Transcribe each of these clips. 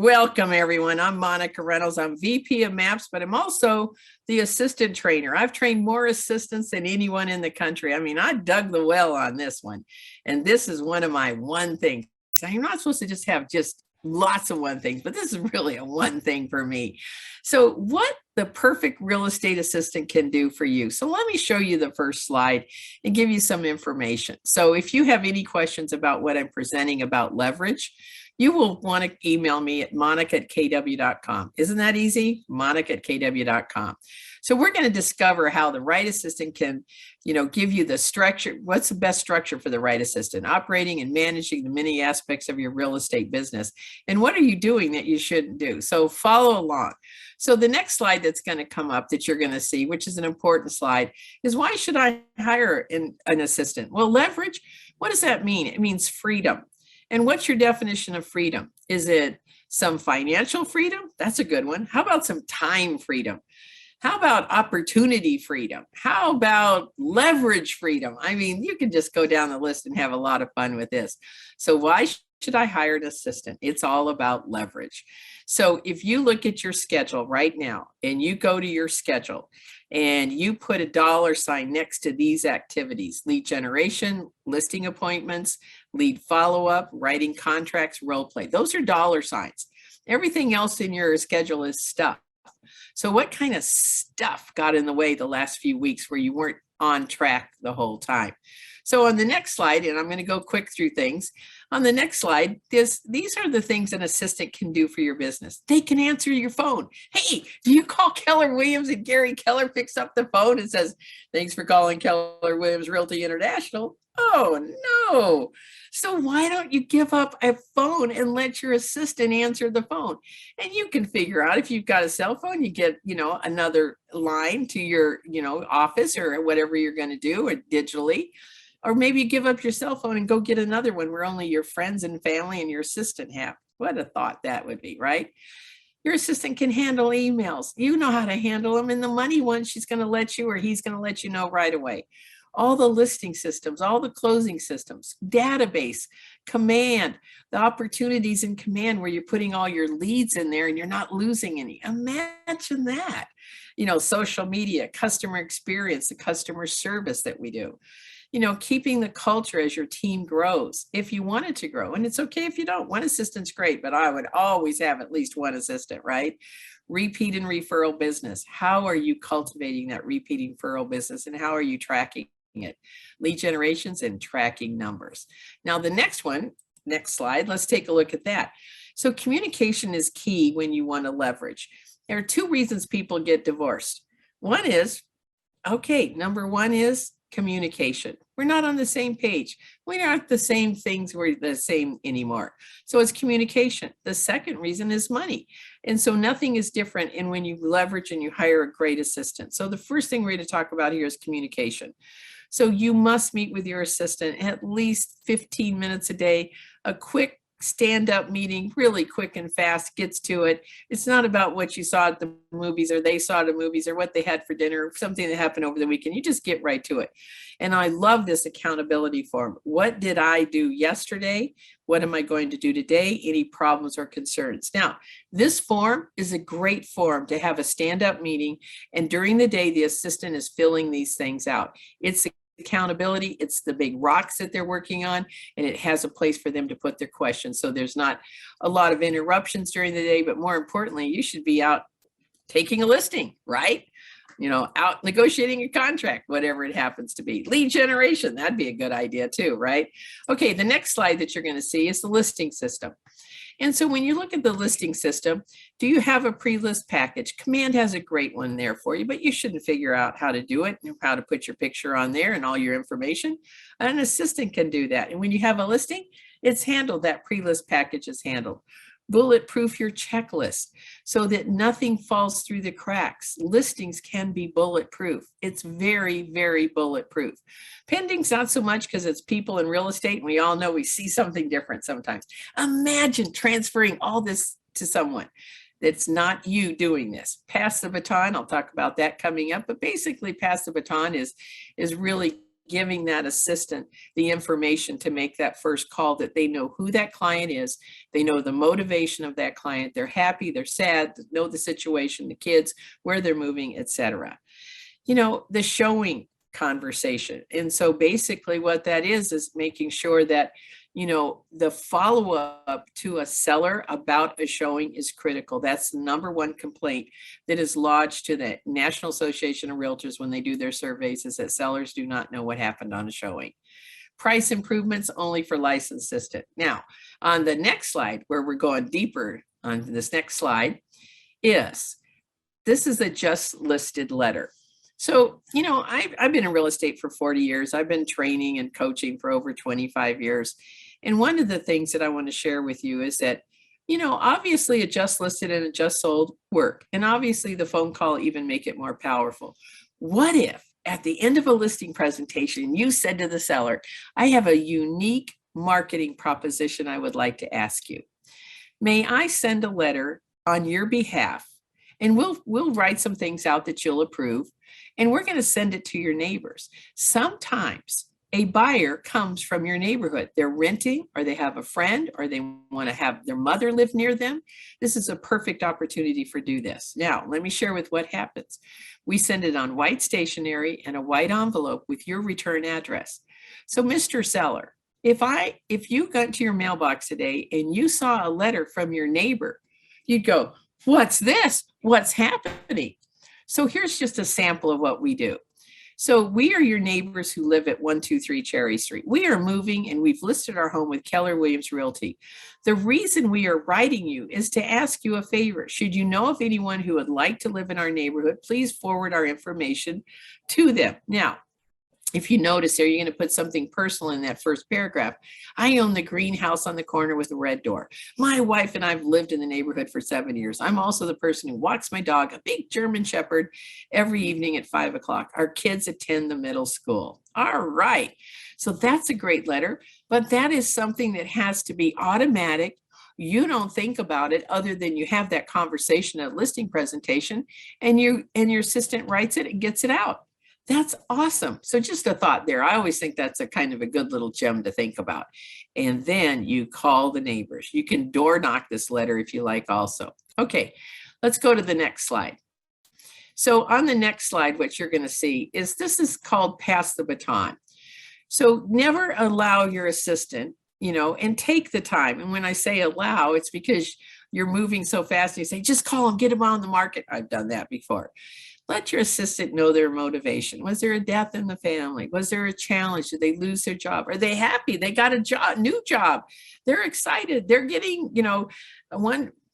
Welcome, everyone. I'm Monica Reynolds. I'm VP of MAPS, but I'm also the assistant trainer. I've trained more assistants than anyone in the country. I mean, I dug the well on this one. And this is one of my one things. Now, you're not supposed to just have just lots of one things, but this is really a one thing for me. So what the perfect real estate assistant can do for you. So let me show you the first slide and give you some information. So if you have any questions about what I'm presenting about leverage, you will want to email me at monica@kw.com. Isn't that easy? monica@kw.com. So we're going to discover how the right assistant can, give you the structure. What's the best structure for the right assistant? Operating and managing the many aspects of your real estate business. And what are you doing that you shouldn't do? So follow along. So the next slide that's going to come up that you're going to see, which is an important slide, is why should I hire an assistant? Well, leverage, what does that mean? It means freedom. And what's your definition of freedom? Is it some financial freedom? That's a good one. How about some time freedom? How about opportunity freedom? How about leverage freedom? I mean, you can just go down the list and have a lot of fun with this. So why should I hire an assistant? It's all about leverage. So if you look at your schedule right now and you go to your schedule and you put a dollar sign next to these activities: lead generation, listing appointments, lead follow-up, writing contracts, role play. Those are dollar signs. Everything else in your schedule is stuff. So what kind of stuff got in the way the last few weeks where you weren't on track the whole time? So on the next slide, and I'm going to go quick through things. On the next slide, these are the things an assistant can do for your business. They can answer your phone. Hey, do you call Keller Williams and Gary Keller picks up the phone and says, "Thanks for calling Keller Williams Realty International"? Oh, no. So why don't you give up a phone and let your assistant answer the phone? And you can figure out, if you've got a cell phone, you get, another line to your, office or whatever you're going to do, or digitally. Or maybe you give up your cell phone and go get another one where only your friends and family and your assistant have. What a thought that would be, right? Your assistant can handle emails. You know how to handle them. And the money one, she's going to let you, or he's going to let you know right away. All the listing systems, all the closing systems, database, command, the opportunities in command where you're putting all your leads in there and you're not losing any. Imagine that. Social media, customer experience, the customer service that we do. Keeping the culture as your team grows, if you want it to grow. And it's okay if you don't. One assistant's great, but I would always have at least one assistant, right? Repeat and referral business. How are you cultivating that repeating referral business, and how are you tracking it? Lead generations and tracking numbers. Now, the next slide, let's take a look at that. So communication is key when you want to leverage. There are two reasons people get divorced. Number one is communication. We're not on the same page. We aren't the same things. We're the same anymore. So it's communication. The second reason is money. And so nothing is different in when you leverage and you hire a great assistant. So the first thing we're going to talk about here is communication. So you must meet with your assistant at least 15 minutes a day, a quick stand-up meeting, really quick and fast, gets to it. It's not about what you saw at the movies, or they saw at the movies, or what they had for dinner, or something that happened over the weekend. You just get right to it. And I love this accountability form. What did I do yesterday? What am I going to do today? Any problems or concerns? Now, this form is a great form to have a stand-up meeting, and during the day, the assistant is filling these things out. It's accountability. It's the big rocks that they're working on, and it has a place for them to put their questions. So there's not a lot of interruptions during the day, but more importantly, you should be out taking a listing, right? Out negotiating a contract, whatever it happens to be. Lead generation, that'd be a good idea too, right? Okay, the next slide that you're going to see is the listing system. And so when you look at the listing system, do you have a pre-list package? Command has a great one there for you, but you shouldn't figure out how to do it and how to put your picture on there and all your information. An assistant can do that. And when you have a listing, it's handled. That pre-list package is handled. Bulletproof your checklist so that nothing falls through the cracks. Listings can be bulletproof. It's very, very bulletproof. Pending's not so much, because it's people in real estate, and we all know we see something different sometimes. Imagine transferring all this to someone that's not you doing this. Pass the baton. I'll talk about that coming up, but basically pass the baton is really giving that assistant the information to make that first call, that they know who that client is, they know the motivation of that client, they're happy, they're sad, know the situation, the kids, where they're moving, etc. The showing conversation. And so basically what that is making sure that, the follow-up to a seller about a showing is critical. That's the number one complaint that is lodged to the National Association of Realtors when they do their surveys, is that sellers do not know what happened on a showing. Price improvements only for licensed assistant. Now, on the next slide, where we're going deeper on this next slide, this is a just listed letter. So, I've been in real estate for 40 years. I've been training and coaching for over 25 years. And one of the things that I want to share with you is that, obviously a just listed and a just sold work. And obviously the phone call even make it more powerful. What if at the end of a listing presentation, you said to the seller, I have a unique marketing proposition I would like to ask you. May I send a letter on your behalf? And we'll write some things out that you'll approve, and we're going to send it to your neighbors. Sometimes a buyer comes from your neighborhood. They're renting, or they have a friend, or they want to have their mother live near them. This is a perfect opportunity for do this. Now, let me share with what happens. We send it on white stationery and a white envelope with your return address. So, Mr. Seller, if you got to your mailbox today and you saw a letter from your neighbor, you'd go, what's this? What's happening? So here's just a sample of what we do. So we are your neighbors who live at 123 Cherry Street. We are moving, and we've listed our home with Keller Williams Realty. The reason we are writing you is to ask you a favor. Should you know of anyone who would like to live in our neighborhood, please forward our information to them. Now, if you notice there, you're going to put something personal in that first paragraph. I own the greenhouse on the corner with the red door. My wife and I have lived in the neighborhood for 7 years. I'm also the person who walks my dog, a big German Shepherd, every evening at 5 o'clock. Our kids attend the middle school. All right. So that's a great letter, but that is something that has to be automatic. You don't think about it other than you have that conversation at listing presentation, and your assistant writes it and gets it out. That's awesome. So just a thought there. I always think that's a kind of a good little gem to think about. And then you call the neighbors. You can door knock this letter if you like also. Okay, let's go to the next slide. So on the next slide, what you're going to see is this is called pass the baton. So never allow your assistant, and take the time. And when I say allow, it's because you're moving so fast and you say, just call them, get them on the market. I've done that before. Let your assistant know their motivation. Was there a death in the family? Was there a challenge? Did they lose their job? Are they happy? They got a job, new job. They're excited. They're getting,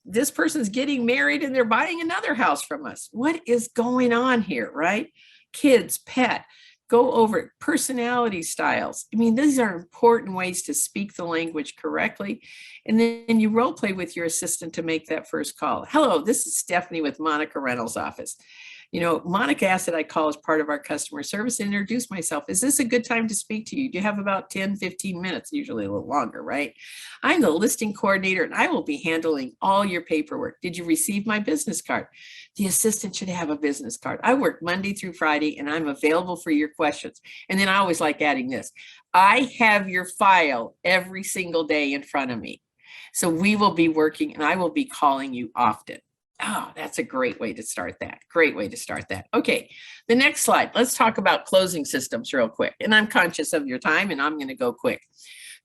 this person's getting married and they're buying another house from us. What is going on here, right? Kids, pet, go over it. Personality styles. I mean, these are important ways to speak the language correctly. And then you role play with your assistant to make that first call. Hello, this is Stephanie with Monica Reynolds' office. Monica asked that I call as part of our customer service and introduce myself. Is this a good time to speak to you? Do you have about 10, 15 minutes, usually a little longer, right? I'm the listing coordinator, and I will be handling all your paperwork. Did you receive my business card? The assistant should have a business card. I work Monday through Friday, and I'm available for your questions. And then I always like adding this. I have your file every single day in front of me. So we will be working, and I will be calling you often. Oh, that's a great way to start that. Great way to start that. Okay, the next slide. Let's talk about closing systems real quick. And I'm conscious of your time, and I'm going to go quick.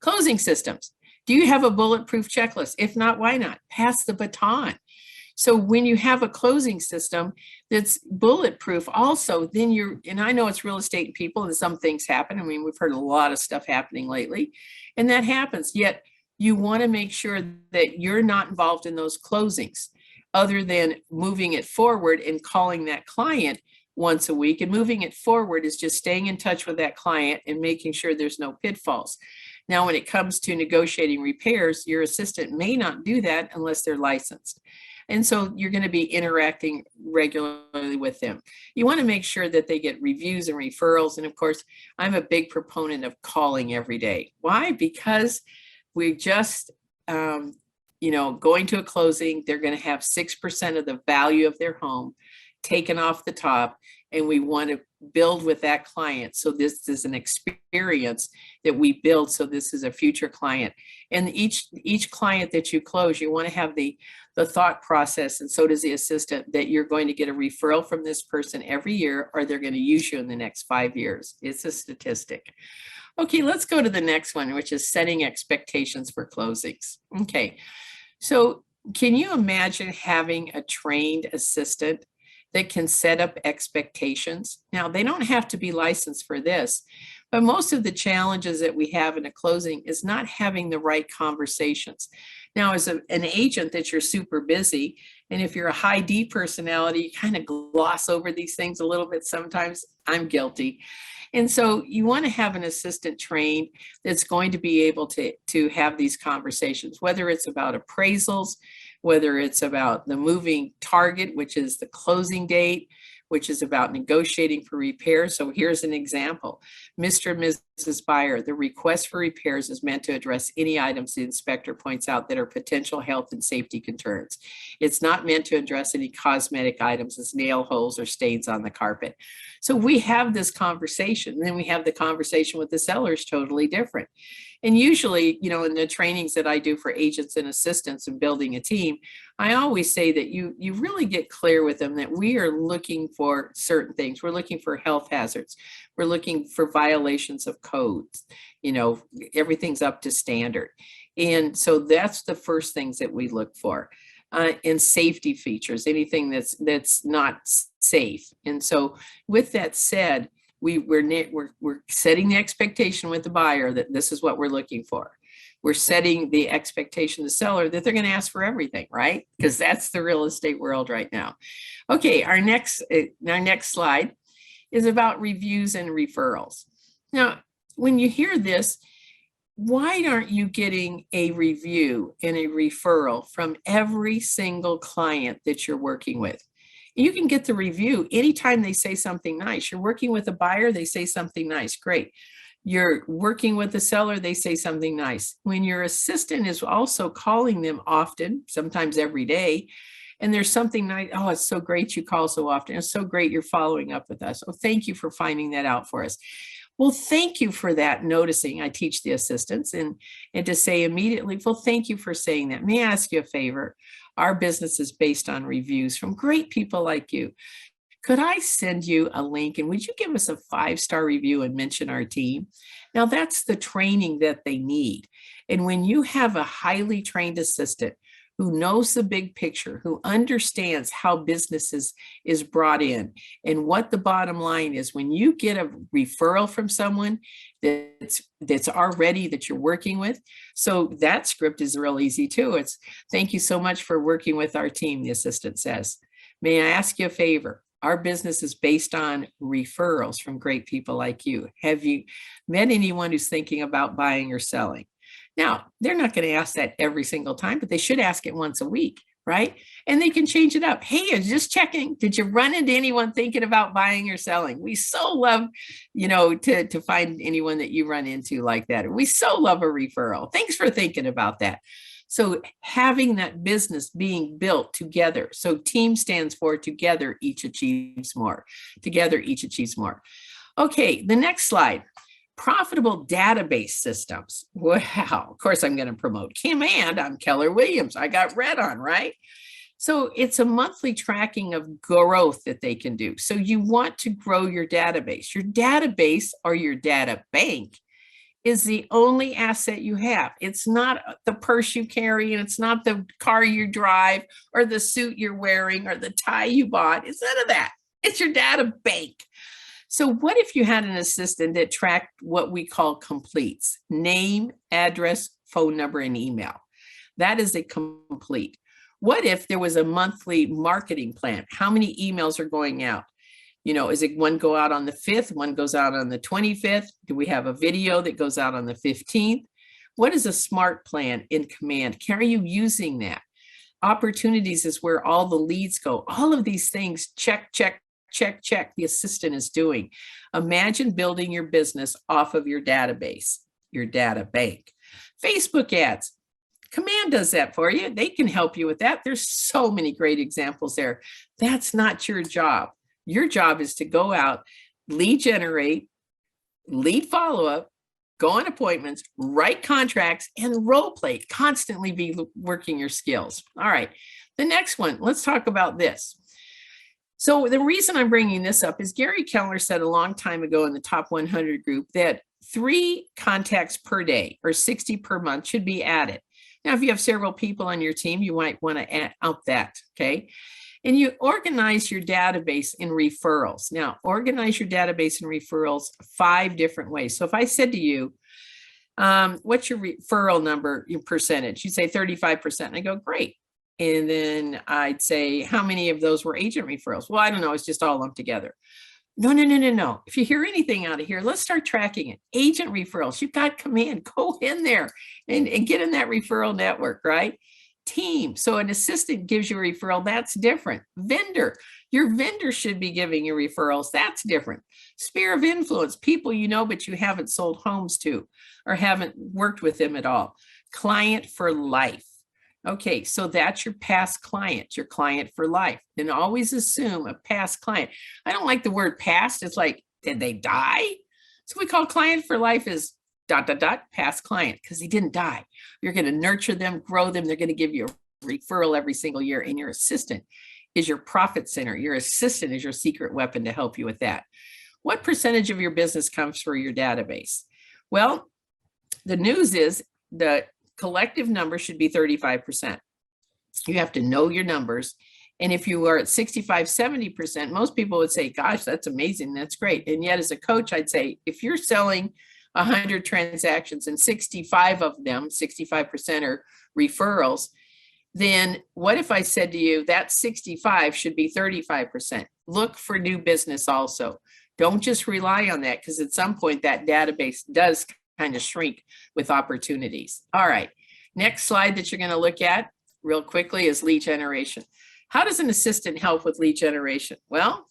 Closing systems. Do you have a bulletproof checklist? If not, why not? Pass the baton. So when you have a closing system that's bulletproof also, then and I know it's real estate people and some things happen. I mean, we've heard a lot of stuff happening lately, and that happens. Yet you want to make sure that you're not involved in those closings, other than moving it forward and calling that client once a week. And moving it forward is just staying in touch with that client and making sure there's no pitfalls. Now, when it comes to negotiating repairs, your assistant may not do that unless they're licensed. And so you're going to be interacting regularly with them. You want to make sure that they get reviews and referrals. And of course, I'm a big proponent of calling every day. Why? Because we just, going to a closing, they're going to have 6% of the value of their home taken off the top. And we want to build with that client. So this is an experience that we build. So this is a future client. And each client that you close, you want to have the thought process, and so does the assistant, that you're going to get a referral from this person every year, or they're going to use you in the next 5 years. It's a statistic. Okay, let's go to the next one, which is setting expectations for closings. Okay, so can you imagine having a trained assistant that can set up expectations? Now, they don't have to be licensed for this, but most of the challenges that we have in a closing is not having the right conversations. Now, as an agent, that you're super busy, and if you're a high D personality, you kind of gloss over these things a little bit sometimes. I'm guilty. And so you want to have an assistant trained that's going to be able to have these conversations, whether it's about appraisals, whether it's about the moving target, which is the closing date, which is about negotiating for repairs. So here's an example. Mr. and Mrs. Buyer, the request for repairs is meant to address any items the inspector points out that are potential health and safety concerns. It's not meant to address any cosmetic items as nail holes or stains on the carpet. So we have this conversation, and then we have the conversation with the seller is totally different. And usually, you know, in the trainings that I do for agents and assistants and building a team, I always say that you really get clear with them that we are looking for certain things. We're looking for health hazards. We're looking for violations of codes. You know, everything's up to standard. And so that's the first things that we look for. And safety features, anything that's not safe. And so with that said, we're setting the expectation with the buyer that this is what we're looking for. We're setting the expectation to the seller that they're going to ask for everything, right? Because that's the real estate world right now. Okay, our next slide is about reviews and referrals. Now, when you hear this, why aren't you getting a review and a referral from every single client that you're working with? You can get the review anytime they say something nice. You're working with a buyer, they say something nice, great. You're working with a seller, they say something nice. When your assistant is also calling them often, sometimes every day, and there's something nice, oh, it's so great you call so often. It's so great you're following up with us. Oh, thank you for finding that out for us. Well, thank you for that noticing. I teach the assistants and to say immediately, well, thank you for saying that. May I ask you a favor? Our business is based on reviews from great people like you. Could I send you a link and would you give us a 5-star review and mention our team? Now that's the training that they need. And when you have a highly trained assistant who knows the big picture, who understands how business is brought in and what the bottom line is, when you get a referral from someone that's already that you're working with, so that script is real easy too. It's thank you so much for working with our team, the assistant says. May I ask you a favor? Our business is based on referrals from great people like you. Have you met anyone who's thinking about buying or selling? Now, they're not going to ask that every single time, but they should ask it once a week, right? And they can change it up. Hey, I'm just checking. Did you run into anyone thinking about buying or selling? We so love, you know, to find anyone that you run into like that. We so love a referral. Thanks for thinking about that. So having that business being built together. So team stands for together, each achieves more. Together, each achieves more. Okay, the next slide. Profitable database systems. Wow, of course I'm going to promote Command. I'm Keller Williams. I got red on, right? So it's a monthly tracking of growth that they can do. So you want to grow your database. Your database or your data bank is the only asset you have. It's not the purse you carry, and it's not the car you drive or the suit you're wearing or the tie you bought. It's none of that. It's your data bank. So what if you had an assistant that tracked what we call completes: name, address, phone number, and email? That is a complete. What if there was a monthly marketing plan? How many emails are going out? You know, is it one go out on the 5th, one goes out on the 25th? Do we have a video that goes out on the 15th? What is a smart plan in Command? Are you using that? Opportunities is where all the leads go. All of these things, check, check, check, check, the assistant is doing. Imagine building your business off of your database, your data bank. Facebook ads. Command does that for you. They can help you with that. There's so many great examples there. That's not your job. Your job is to go out, lead generate, lead follow-up, go on appointments, write contracts, and role play. Constantly be working your skills. All right. The next one, let's talk about this. So the reason I'm bringing this up is Gary Keller said a long time ago in the top 100 group that 3 contacts per day or 60 per month should be added. Now, if you have several people on your team, you might want to add up that, okay? And you organize your database in referrals. Now, organize your database in referrals 5 different ways. So if I said to you, what's your referral number, your percentage? You'd say 35%. And I go, great. And then I'd say, how many of those were agent referrals? Well, I don't know. It's just all lumped together. No. If you hear anything out of here, let's start tracking it. Agent referrals, you've got command, go in there and get in that referral network, right? Team, so an assistant gives you a referral, that's different. Vendor, your vendor should be giving you referrals, that's different. Sphere of influence, people you know but you haven't sold homes to or haven't worked with them at all. Client for life. Okay, so that's your past client, your client for life. Then always assume a past client. I don't like the word past. It's like, did they die? So we call client for life is ... past client because they didn't die. You're going to nurture them, grow them. They're going to give you a referral every single year. And your assistant is your profit center. Your assistant is your secret weapon to help you with that. What percentage of your business comes through your database? Well, the news is the collective number should be 35%. You have to know your numbers. And if you are at 65, 70%, most people would say, gosh, that's amazing. That's great. And yet as a coach, I'd say, if you're selling 100 transactions and 65 of them, 65% are referrals, then what if I said to you that 65 should be 35%? Look for new business also. Don't just rely on that because at some point that database does kind of shrink with opportunities. All right, next slide that you're going to look at real quickly is lead generation. How does an assistant help with lead generation? Well,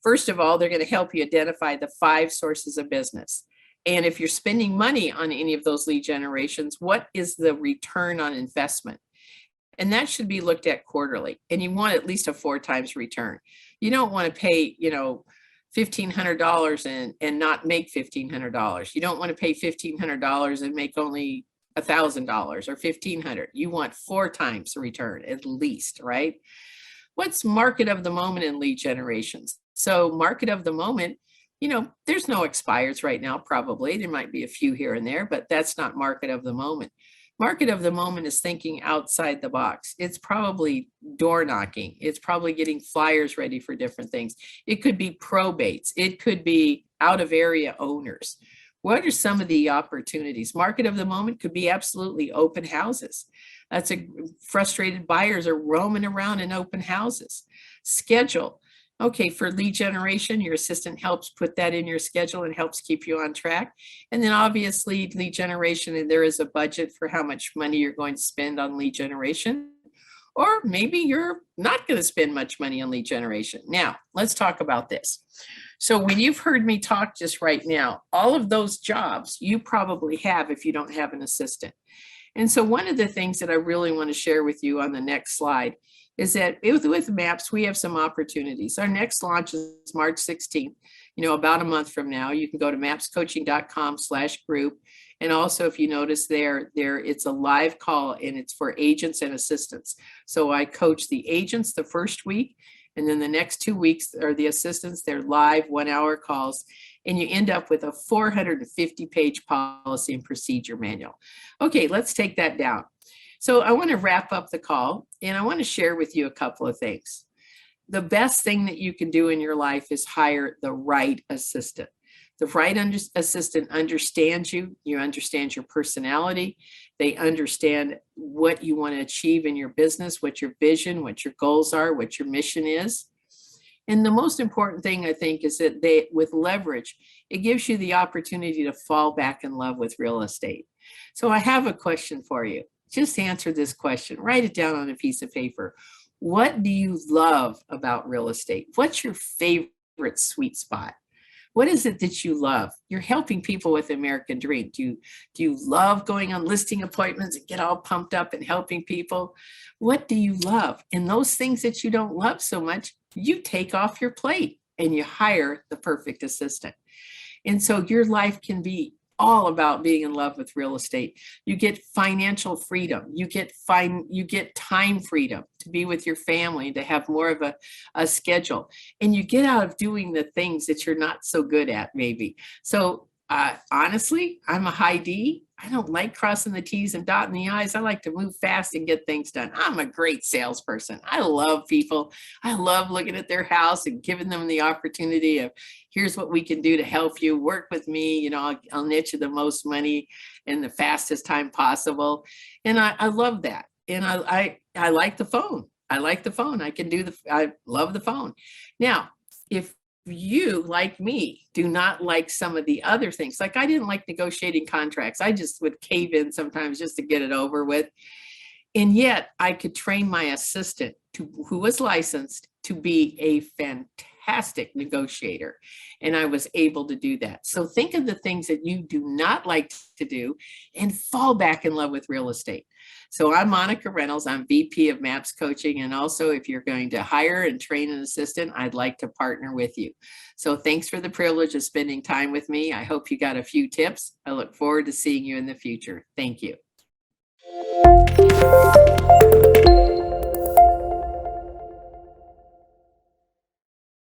first of all, they're going to help you identify the 5 sources of business. And if you're spending money on any of those lead generations, what is the return on investment? And that should be looked at quarterly. And you want at least a 4 times return. You don't want to pay, $1,500 and not make $1,500. You don't want to pay $1,500 and make only $1,000 or $1,500. You want 4 times the return at least, right? What's market of the moment in lead generations? So market of the moment, there's no expires right now, probably. There might be a few here and there, but that's not market of the moment. Market of the moment is thinking outside the box. It's probably door knocking. It's probably getting flyers ready for different things. It could be probates. It could be out of area owners. What are some of the opportunities? Market of the moment could be absolutely open houses. That's frustrated buyers are roaming around in open houses. Schedule. Okay, for lead generation, your assistant helps put that in your schedule and helps keep you on track. And then obviously lead generation, and there is a budget for how much money you're going to spend on lead generation. Or maybe you're not going to spend much money on lead generation. Now, let's talk about this. So when you've heard me talk just right now, all of those jobs you probably have if you don't have an assistant. And so one of the things that I really want to share with you on the next slide is that with MAPS, we have some opportunities. Our next launch is March 16th, about a month from now. You can go to mapscoaching.com/group. And also, if you notice there it's a live call and it's for agents and assistants. So I coach the agents the first week, and then the next 2 weeks are the assistants. They're live 1-hour calls, and you end up with a 450-page policy and procedure manual. Okay, let's take that down. So I want to wrap up the call, and I want to share with you a couple of things. The best thing that you can do in your life is hire the right assistant. The right assistant understands you. You understand your personality. They understand what you want to achieve in your business, what your vision, what your goals are, what your mission is. And the most important thing, I think, is that with leverage, it gives you the opportunity to fall back in love with real estate. So I have a question for you. Just answer this question. Write it down on a piece of paper. What do you love about real estate? What's your favorite sweet spot? What is it that you love? You're helping people with American Dream. Do you love going on listing appointments and get all pumped up and helping people? What do you love? And those things that you don't love so much, you take off your plate and you hire the perfect assistant. And so your life can be all about being in love with real estate. You get financial freedom. You get time freedom to be with your family, to have more of a schedule. And you get out of doing the things that you're not so good at, maybe. So honestly, I'm a high D. I don't like crossing the T's and dotting the I's. I like to move fast and get things done. I'm a great salesperson. I love people. I love looking at their house and giving them the opportunity of, here's what we can do to help you. Work with me. You know, I'll net you the most money in the fastest time possible. And I love that. And I like the phone. I like the phone. I love the phone. Now, if you, like me, do not like some of the other things, like I didn't like negotiating contracts. I just would cave in sometimes just to get it over with. And yet I could train my assistant who was licensed to be a fantastic negotiator. And I was able to do that. So think of the things that you do not like to do and fall back in love with real estate. So I'm Monica Reynolds. I'm VP of MAPS Coaching. And also, if you're going to hire and train an assistant, I'd like to partner with you. So thanks for the privilege of spending time with me. I hope you got a few tips. I look forward to seeing you in the future. Thank you.